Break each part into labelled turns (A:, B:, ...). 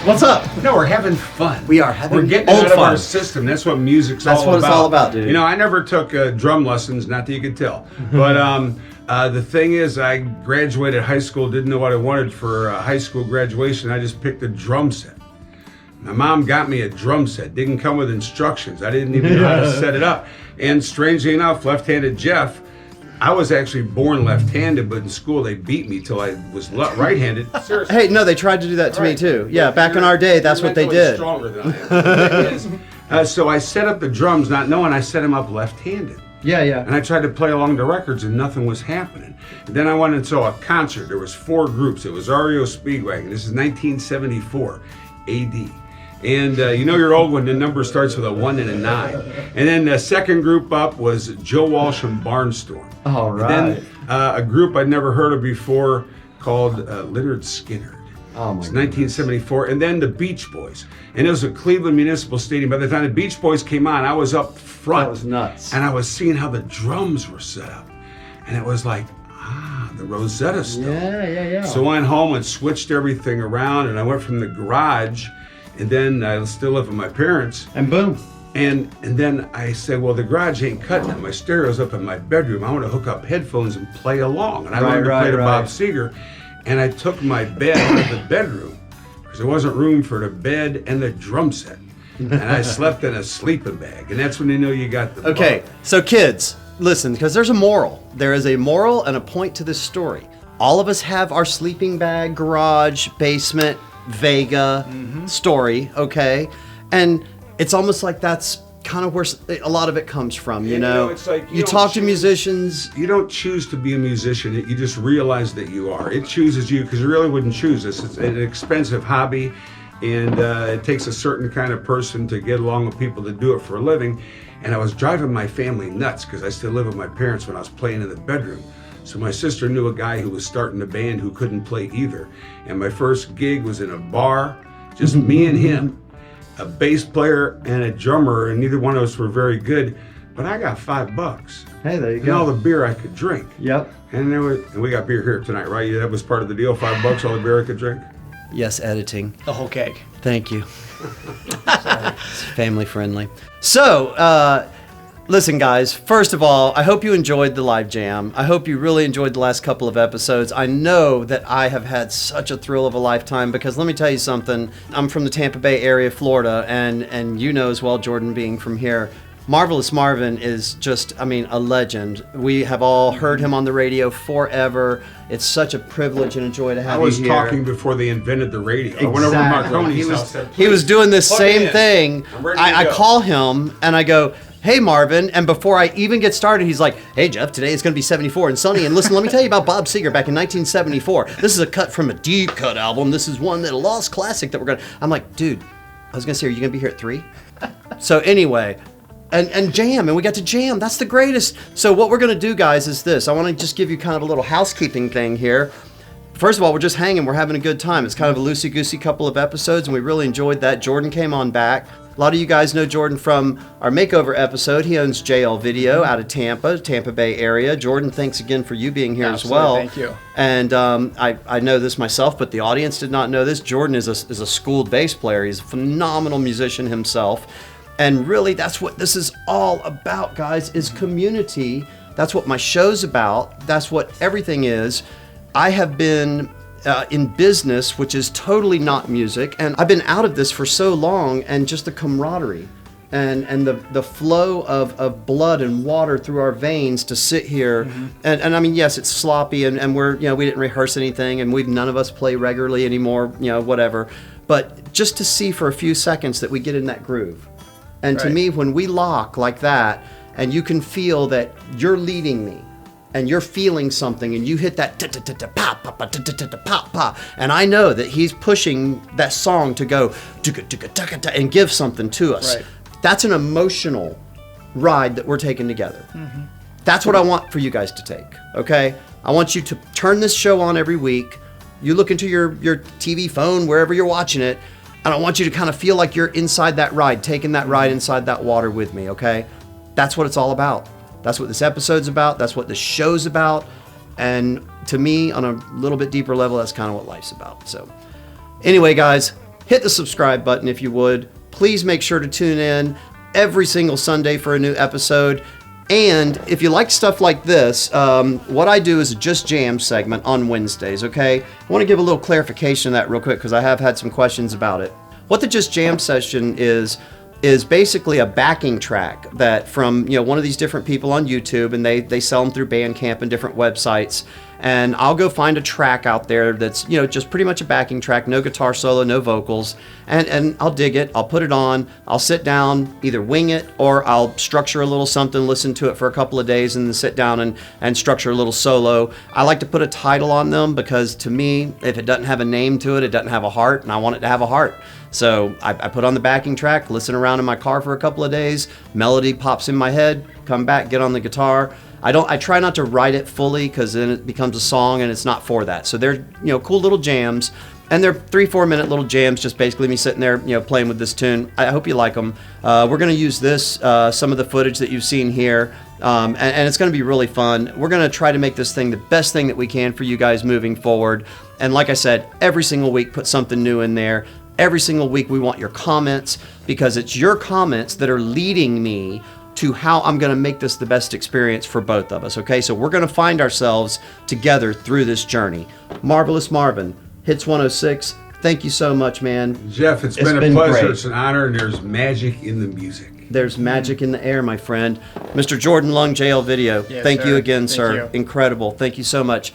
A: What's up?
B: No, we're having fun.
A: We are having
B: We're getting
A: old
B: it out of
A: fun.
B: our system. That's what music's
A: That's
B: all
A: what
B: about.
A: it's all about, dude.
B: You know, I never took drum lessons, not that you could tell. But the thing is, I graduated high school, didn't know what I wanted for high school graduation. I just picked a drum set. My mom got me a drum set. Didn't come with instructions. I didn't even know how to set it up. And strangely enough, left-handed Jeff, I was actually born left-handed, but in school they beat me till I was right-handed. Seriously.
A: Hey, no, they tried to do that to me too. Yeah, back in our day, that's what they did.
B: Stronger than I am. So I set up the drums, not knowing I set them up left-handed.
A: Yeah.
B: And I tried to play along the records, and nothing was happening. And then I went and saw a concert. There was 4 groups. It was REO Speedwagon. This is 1974 AD. And you know you're old when the number starts with a 1 and a 9. And then the second group up was Joe Walsh and Barnstorm.
A: All right.
B: And then a group I'd never heard of before called Lynyrd Skynyrd.
A: Oh my
B: It's 1974. And then the Beach Boys. And it was at Cleveland Municipal Stadium. By the time the Beach Boys came on, I was up front.
A: That was nuts.
B: And I was seeing how the drums were set up. And it was like, the Rosetta Stone.
A: Yeah.
B: So I went home and switched everything around, and I went from the garage, and then I still live with my parents.
A: And boom.
B: And then I said, well, the garage ain't cutting it. My stereo's up in my bedroom. I want to hook up headphones and play along. And I learned to play the Bob Seger. And I took my bed out of the bedroom because there wasn't room for the bed and the drum set. And I slept in a sleeping bag. And that's when you know you got the
A: Okay,
B: bug.
A: so kids, listen, because there's a moral. There is a moral and a point to this story. All of us have our sleeping bag, garage, basement, Vega story, okay? And it's almost like that's kind of where a lot of it comes from, you
B: And,
A: know?
B: it's like
A: you talk to musicians.
B: You don't choose to be a musician. You just realize that you are. It chooses you because you really wouldn't choose this. It's an expensive hobby, and it takes a certain kind of person to get along with people that do it for a living. And I was driving my family nuts because I still live with my parents when I was playing in the bedroom. So my sister knew a guy who was starting a band who couldn't play either. And my first gig was in a bar, just me and him, a bass player and a drummer, and neither one of us were very good. But I got $5.
A: Hey, there you
B: And
A: go.
B: all the beer I could drink.
A: Yep.
B: And we got beer here tonight, right? That was part of the deal, $5, all the beer I could drink.
A: Yes, editing.
C: The whole keg.
A: Thank you. It's family friendly. So, listen, guys, first of all, I hope you enjoyed the live jam. I hope you really enjoyed the last couple of episodes. I know that I have had such a thrill of a lifetime because let me tell you something. I'm from the Tampa Bay area, Florida, and you know as well, Jordan, being from here. Marvelous Marvin is just, a legend. We have all heard him on the radio forever. It's such a privilege and a joy to have you here.
B: I was talking before they invented the radio. I went over to Marconi's house.
A: He was doing this
B: Plug me
A: same
B: in.
A: thing.
B: I'm ready to
A: I
B: go.
A: call him and I go, hey Marvin, and before I even get started, he's like, hey Jeff, today it's going to be 74 and sunny, and listen, let me tell you about Bob Seger back in 1974. This is a cut from a deep cut album. This is one that a lost classic that we're going to... I'm like, dude, I was going to say, are you going to be here at 3? So anyway... And jam, and we got to jam. That's the greatest. So what we're going to do, guys, is this. I want to just give you kind of a little housekeeping thing here. First of all, we're just hanging. We're having a good time. It's kind of a loosey-goosey couple of episodes, and we really enjoyed that. Jordan came on back. A lot of you guys know Jordan from our makeover episode. He owns JL Video out of Tampa Bay area. Jordan, thanks again for you being here as well.
C: Thank you.
A: And I know this myself, but the audience did not know this. Jordan is a schooled bass player. He's a phenomenal musician himself. And really, that's what this is all about, guys, is community. That's what my show's about. That's what everything is. I have been in business, which is totally not music, and I've been out of this for so long, and just the camaraderie and the flow of blood and water through our veins to sit here. And yes, it's sloppy, and we're, we didn't rehearse anything, and none of us play regularly anymore, whatever. But just to see for a few seconds that we get in that groove. And to me, when we lock like that, and you can feel that you're leading me, and you're feeling something, and you hit that pop, and I know that he's pushing that song to go and give something to us.
C: Right.
A: That's an emotional ride that we're taking together. That's what I want for you guys to take, okay? I want you to turn this show on every week. You look into your TV phone, wherever you're watching it, and I want you to kind of feel like you're inside that ride, taking that ride inside that water with me, okay? That's what it's all about. That's what this episode's about. That's what this show's about. And to me, on a little bit deeper level, that's kind of what life's about. So anyway, guys, hit the subscribe button if you would. Please make sure to tune in every single Sunday for a new episode. And if you like stuff like this, what I do is a Just Jam segment on Wednesdays, okay? I want to give a little clarification of that real quick because I have had some questions about it. What the Just Jam session is basically a backing track that from one of these different people on YouTube, and they sell them through Bandcamp and different websites. And I'll go find a track out there that's just pretty much a backing track, no guitar solo, no vocals, and I'll dig it, I'll put it on, I'll sit down, either wing it or I'll structure a little something, listen to it for a couple of days, and then sit down and structure a little solo. I like to put a title on them because to me, if it doesn't have a name to it, it doesn't have a heart, and I want it to have a heart. So I put on the backing track, listen around in my car for a couple of days, melody pops in my head, come back, get on the guitar. I try not to write it fully because then it becomes a song and it's not for that. So they're cool little jams, and they're 3-4 minute little jams, just basically me sitting there playing with this tune. I hope you like them. We're going to use this, some of the footage that you've seen here, and it's going to be really fun. We're going to try to make this thing the best thing that we can for you guys moving forward. And like I said, every single week put something new in there. Every single week we want your comments, because it's your comments that are leading me to how I'm going to make this the best experience for both of us, okay? So we're going to find ourselves together through this journey. Marvelous Marvin, Hits 106, thank you so much, man.
B: Jeff, it's been a pleasure.
A: Great.
B: It's an honor, and there's magic in the music.
A: There's magic in the air, my friend. Mr. Jordan Lung, JL Video,
C: Yes,
A: thank
C: sir.
A: you again,
C: Thank
A: sir.
C: you.
A: Incredible. Thank you so much.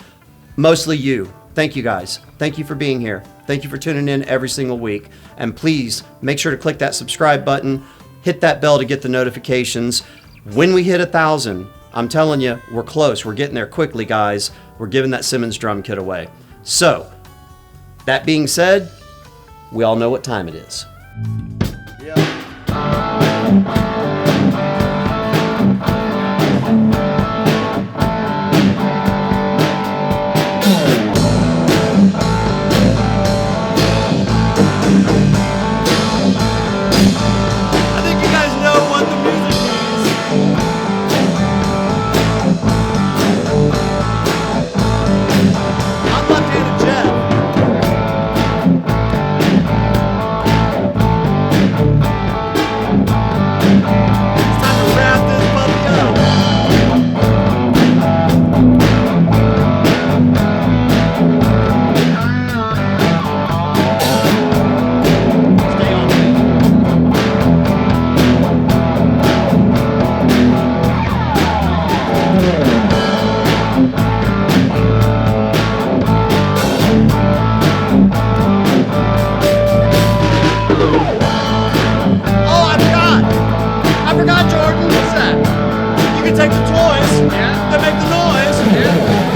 A: Mostly you. Thank you, guys. Thank you for being here. Thank you for tuning in every single week. And please make sure to click that subscribe button. hit that bell to get the notifications. When we hit 1,000, I'm telling you, we're close. We're getting there quickly, guys. We're giving that Simmons drum kit away. So, that being said, we all know what time it is.
C: Take the toys that make the noise.